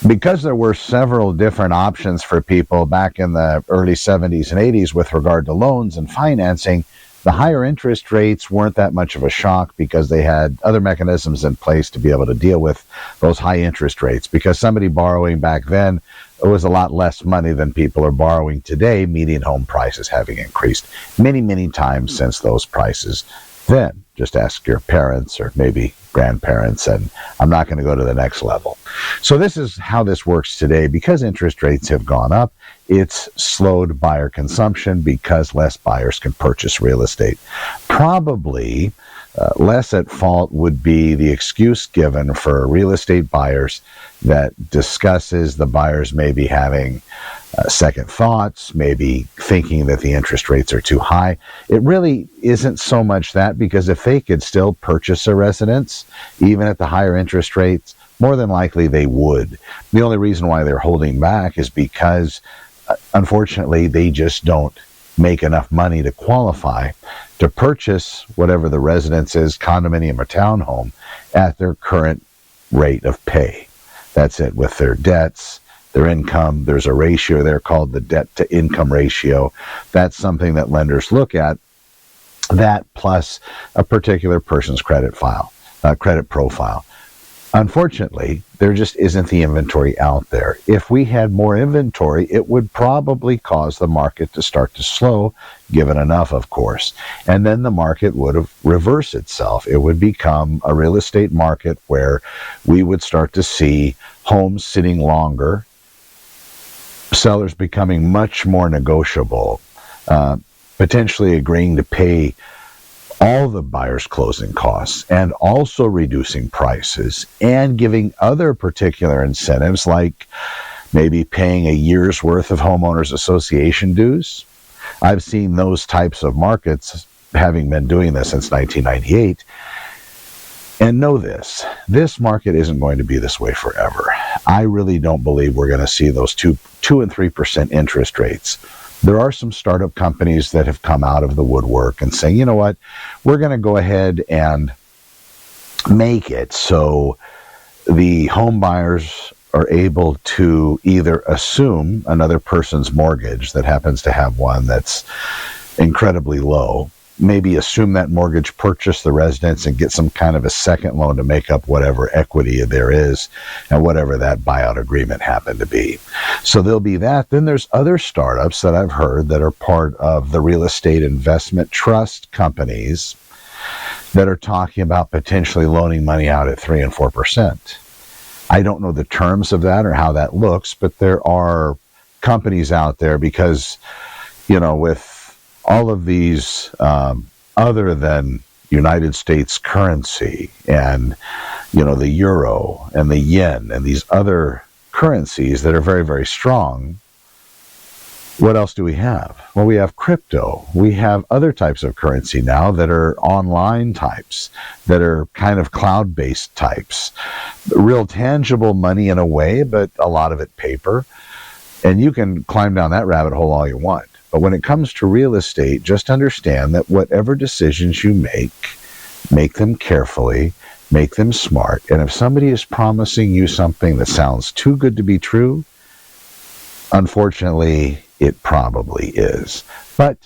Because there were several different options for people back in the early 70s and 80s with regard to loans and financing, the higher interest rates weren't that much of a shock because they had other mechanisms in place to be able to deal with those high interest rates. Because somebody borrowing back then, it was a lot less money than people are borrowing today, median home prices having increased many, many times since those prices then. Just ask your parents or maybe grandparents, and I'm not going to go to the next level. So this is how this works today. Because interest rates have gone up, it's slowed buyer consumption because less buyers can purchase real estate. Probably less at fault would be the excuse given for real estate buyers that discusses the buyers maybe having second thoughts, maybe thinking that the interest rates are too high. It really isn't so much that, because if they could still purchase a residence, even at the higher interest rates, more than likely they would. The only reason why they're holding back is because, unfortunately, they just don't make enough money to qualify to purchase whatever the residence is, condominium or townhome, at their current rate of pay. That's it. With their debts, their income, there's a ratio there called the debt to income ratio. That's something that lenders look at. That plus a particular person's credit profile. Unfortunately, there just isn't the inventory out there. If we had more inventory, it would probably cause the market to start to slow, given enough, of course. And then the market would have reversed itself. It would become a real estate market where we would start to see homes sitting longer, sellers becoming much more negotiable, potentially agreeing to pay all the buyer's closing costs and also reducing prices and giving other particular incentives, like maybe paying a year's worth of homeowners association dues. I've seen those types of markets, having been doing this since 1998, and know this market isn't going to be this way forever. I really don't believe we're going to see those 2 and 3% interest rates. There are some startup companies that have come out of the woodwork and saying, you know what, we're going to go ahead and make it so the home buyers are able to either assume another person's mortgage that happens to have one that's incredibly low, maybe assume that mortgage, purchase the residence, and get some kind of a second loan to make up whatever equity there is and whatever that buyout agreement happened to be. So there'll be that. Then there's other startups that I've heard that are part of the real estate investment trust companies that are talking about potentially loaning money out at 3 and 4%. I don't know the terms of that or how that looks, but there are companies out there because, with all of these other than United States currency and, the euro and the yen and these other currencies that are very, very strong, what else do we have? Well, we have crypto. We have other types of currency now that are online types, that are kind of cloud-based types. Real tangible money in a way, but a lot of it paper. And you can climb down that rabbit hole all you want. But when it comes to real estate, just understand that whatever decisions you make them carefully, make them smart. And if somebody is promising you something that sounds too good to be true, unfortunately, it probably is. But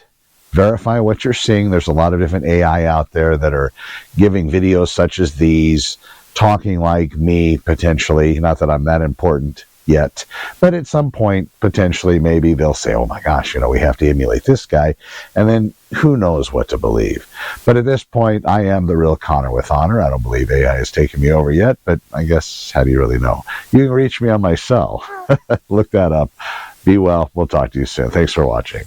verify what you're seeing. There's a lot of different AI out there that are giving videos such as these, talking like me, potentially. Not that I'm that important yet, but at some point, potentially, maybe they'll say, oh my gosh, we have to emulate this guy, and then who knows what to believe. But at this point, I am the real Connor with honor. I don't believe AI has taken me over yet, but I guess, how do you really know? You can reach me on my cell. Look that up. Be well. We'll talk to you soon. Thanks for watching.